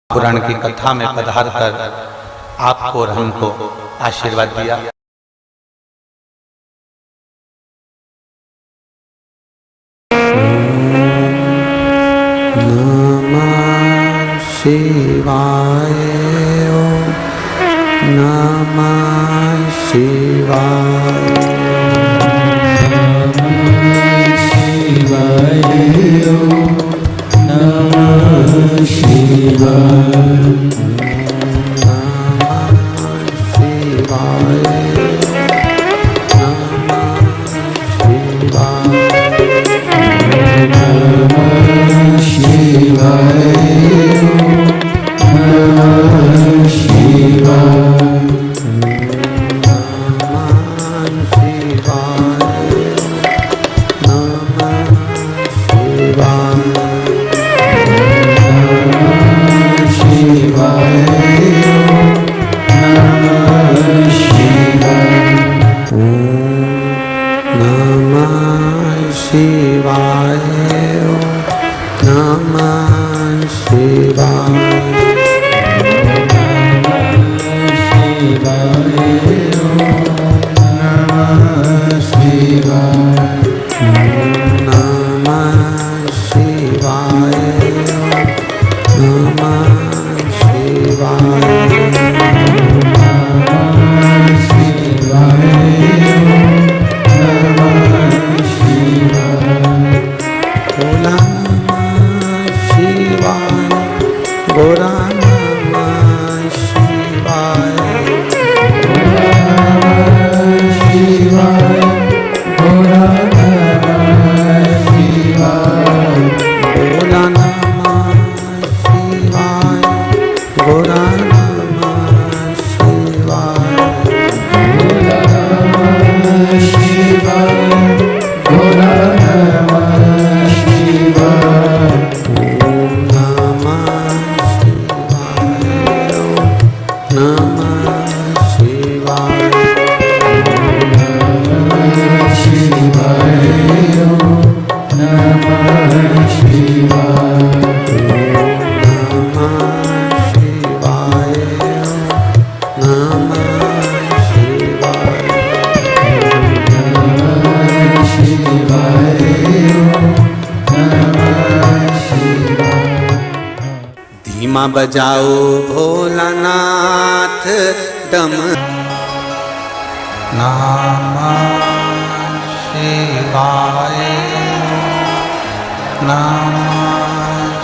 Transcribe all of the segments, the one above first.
पुराण की कथा में पधार कर आपको और हमको आशीर्वाद दिया। नमः शिवाय, नमः शिवाय, नमः शिवाय, धीमा बजाओ भोलानाथ दम। नमः शिवाय, नमः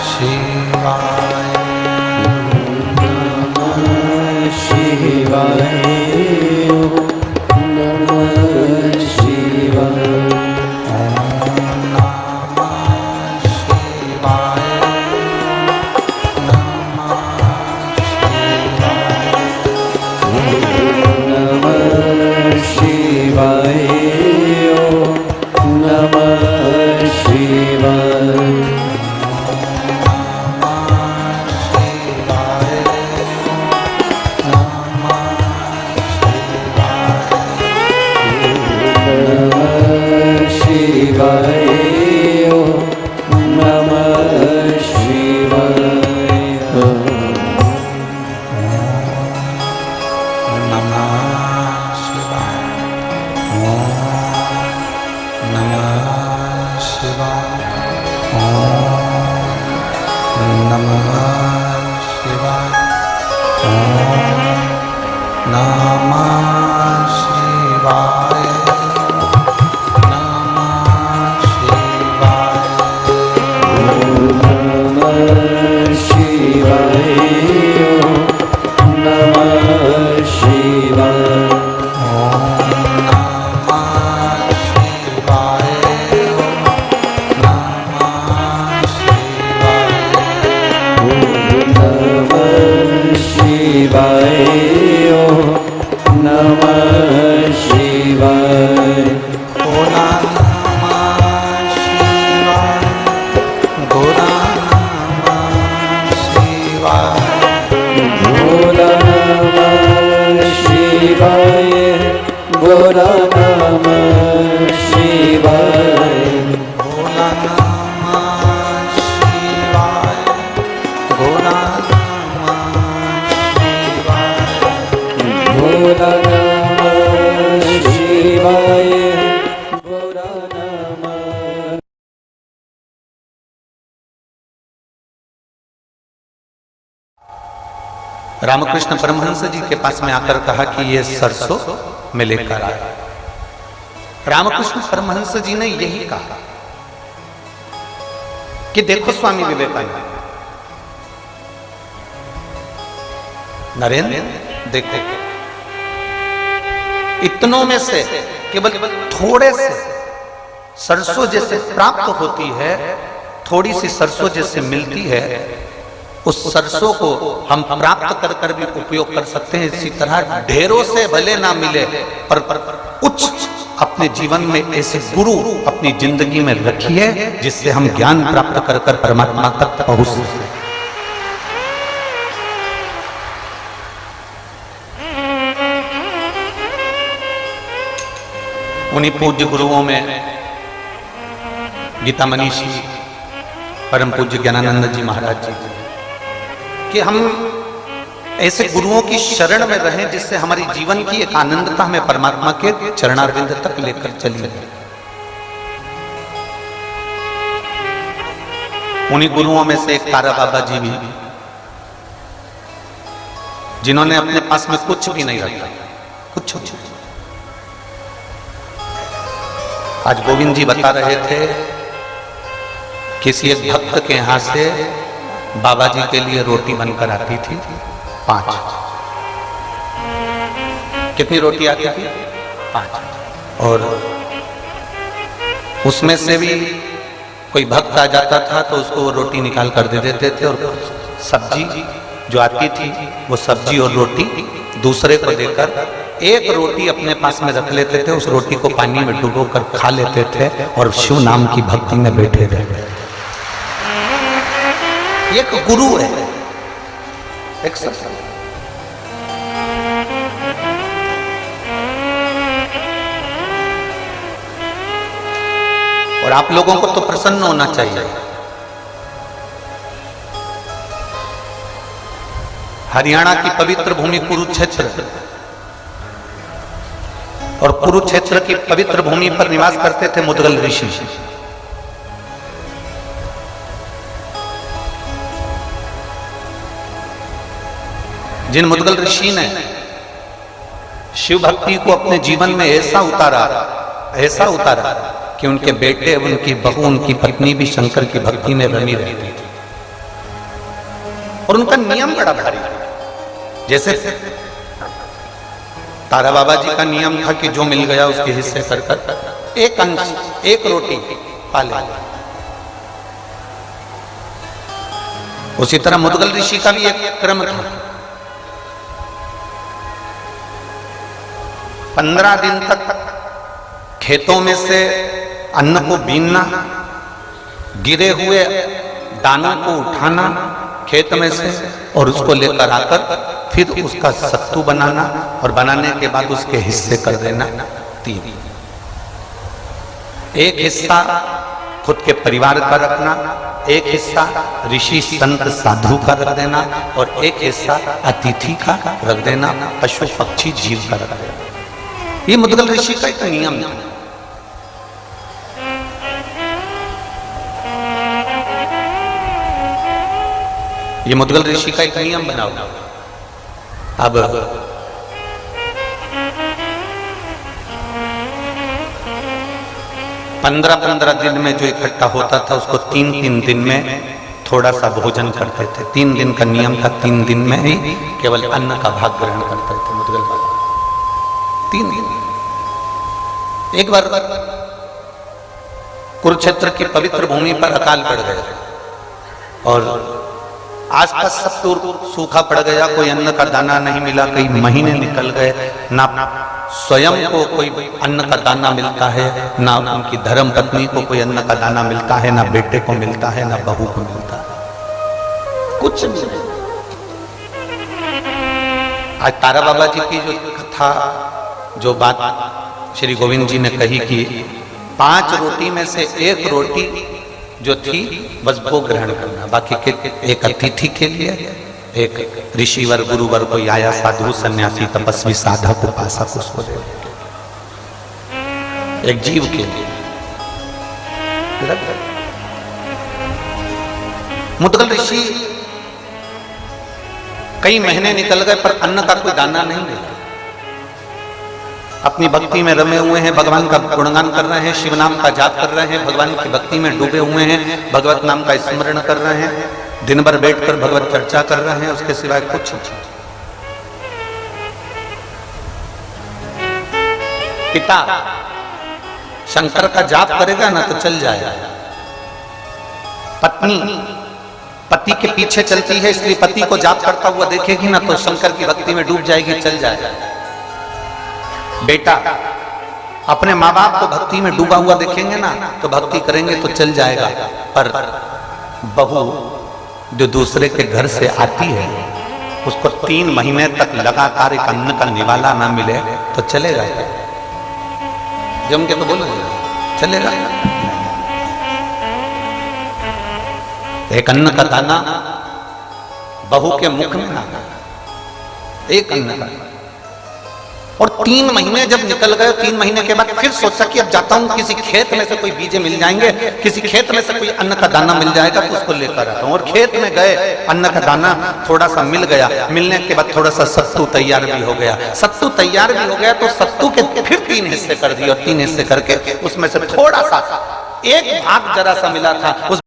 शिवाय, नमः शिवाय, नमः शिवाय। बोला नमः शिवाय, बोला नमः। रामकृष्ण परमहंस जी के पास में आकर कहा कि ये सरसों में लेकर आया। रामकृष्ण परमहंस जी ने यही कहा कि देखो स्वामी विवेकानंद, नरेंद्र देखो, इतनों में से केवल थोड़े से सरसों जैसे प्राप्त होती है, थोड़ी सी सरसों जैसे मिलती है, उस सरसों को हम प्राप्त कर कर भी उपयोग कर सकते हैं। इसी तरह ढेरों से भले ना मिले पर कुछ अपने जीवन में ऐसे गुरु अपनी जिंदगी में रखिए जिससे हम ज्ञान प्राप्त कर कर परमात्मा तक पहुंच सकें। उन्हीं पूज्य गुरुओं में गीता मनीषी परम पूज्य ज्ञानानंद जी महाराज जी कि हम ऐसे गुरुओं की शरण में रहें जिससे हमारी जीवन की एक आनंदता हमें परमात्मा के चरणारविंद तक लेकर चली। उन्हीं गुरुओं में से एक तारा बाबा जी भी, जिन्होंने अपने पास में कुछ भी नहीं रखा, कुछ। आज गोविंद जी बता रहे थे किसी एक भक्त के यहां से बाबा जी के लिए रोटी बनकर आती थी 5। कितनी रोटी आती थी? 5। और उसमें से भी कोई भक्त आ जाता था तो उसको वो रोटी निकाल कर दे देते थे, और सब्जी जो आती थी वो सब्जी और रोटी दूसरे को देकर एक रोटी अपने पास में रख लेते थे। उस रोटी को पानी में डुबो कर खा लेते थे और शिव नाम की भक्ति में बैठे रहते थे। एक गुरु है, एक सत्संग। और आप लोगों को तो प्रसन्न होना चाहिए। हरियाणा की पवित्र भूमि कुरुक्षेत्र, और कुरुक्षेत्र की पवित्र भूमि पर निवास करते थे मुद्गल ऋषि। जिन मुद्गल ऋषि ने शिव भक्ति को अपने जीवन में ऐसा उतारा कि उनके बेटे, उनकी बहू, उनकी पत्नी भी शंकर की भक्ति में रमी रहती थी। और उनका नियम बड़ा भारी था। जैसे तारा बाबा जी का नियम था कि जो मिल गया उसके हिस्से कर कर एक अंश, एक रोटी पाले। उसी तरह मुद्गल ऋषि का भी एक क्रम था। 15 दिन तक खेतों में से अन्न को बीनना, गिरे हुए दानों को उठाना खेत में से और उसको लेकर आकर फिर उसका सत्तू बनाना, और बनाने के बाद उसके हिस्से कर देना 3। एक हिस्सा खुद के परिवार का रखना, एक हिस्सा ऋषि संत साधु का रख देना, और एक हिस्सा अतिथि का रख देना, पशु पक्षी जीव का रख देना। ये मुद्गल ऋषि का एक नियम था। ये मुद्गल ऋषि का एक नियम बना हुआ। अब 15 दिन में जो इकट्ठा होता था उसको 3 दिन में थोड़ा सा भोजन करते थे। 3 दिन का नियम था, 3 दिन में ही केवल अन्न का भाग ग्रहण करते थे मुद्गल बाबा। 3 दिन। एक बार कुरुक्षेत्र की पवित्र भूमि पर अकाल पड़ गया और आसपास सब दूर सूखा पड़ गया, कोई अन्न का दाना नहीं मिला। कई महीने निकल गए, ना स्वयं को कोई अन्न का दाना मिलता है, ना उनकी धर्म पत्नी को कोई अन्न का दाना मिलता है, ना बेटे को मिलता है, ना बहू को मिलता है, कुछ नहीं। आज तारा बाबा जी की जो कथा, जो बात श्री गोविंद जी ने कही कि 5 रोटी में से 1 रोटी जो थी बस वो ग्रहण करना, बाकी के एक अतिथि के लिए, एक ऋषिवर गुरुवर कोई आया, साधु सन्यासी तपस्वी साधक उपासक, उसको दे एक जीव के लिए। मुद्गल ऋषि कई महीने निकल गए पर अन्न का कोई दाना नहीं मिला। अपनी भक्ति में रमे हुए हैं, भगवान का गुणगान कर रहे हैं, शिव नाम का जाप कर रहे हैं, भगवान की भक्ति में डूबे हुए हैं, भगवत नाम का स्मरण कर रहे हैं, दिन भर बैठकर भगवत चर्चा कर रहे हैं, उसके सिवाय कुछ नहीं। पिता शंकर का जाप करेगा ना तो चल जाएगा। पत्नी पति के पीछे चलती है, इसलिए पति को जाप करता हुआ देखेगी ना तो शंकर की भक्ति में डूब जाएगी, चल जाएगा। बेटा अपने माँ बाप को भक्ति में डूबा हुआ देखेंगे ना तो भक्ति करेंगे तो चल जाएगा। पर बहू जो दूसरे के घर से आती है, उसको 3 महीने तक लगातार एक अन्न का निवाला ना मिले तो चलेगा? जम के तो बोलो, चलेगा? एक अन्न का दाना बहू के मुख में ना, एक अन्न का। और 3 महीने जब निकल गए, 3 महीने के बाद फिर सोचा कि अब जाता हूं, किसी खेत में से कोई बीजे मिल जाएंगे, किसी खेत में से कोई अन्न का दाना मिल जाएगा तो उसको लेकर आता हूं। और खेत में गए, अन्न का दाना थोड़ा सा मिल गया, मिलने के बाद थोड़ा सा सत्तू तैयार भी हो गया। सत्तू तैयार भी हो गया तो सत्तू के फिर 3 हिस्से कर दिए, और 3 हिस्से करके उसमें से थोड़ा सा एक भाग जरा सा मिला था, उस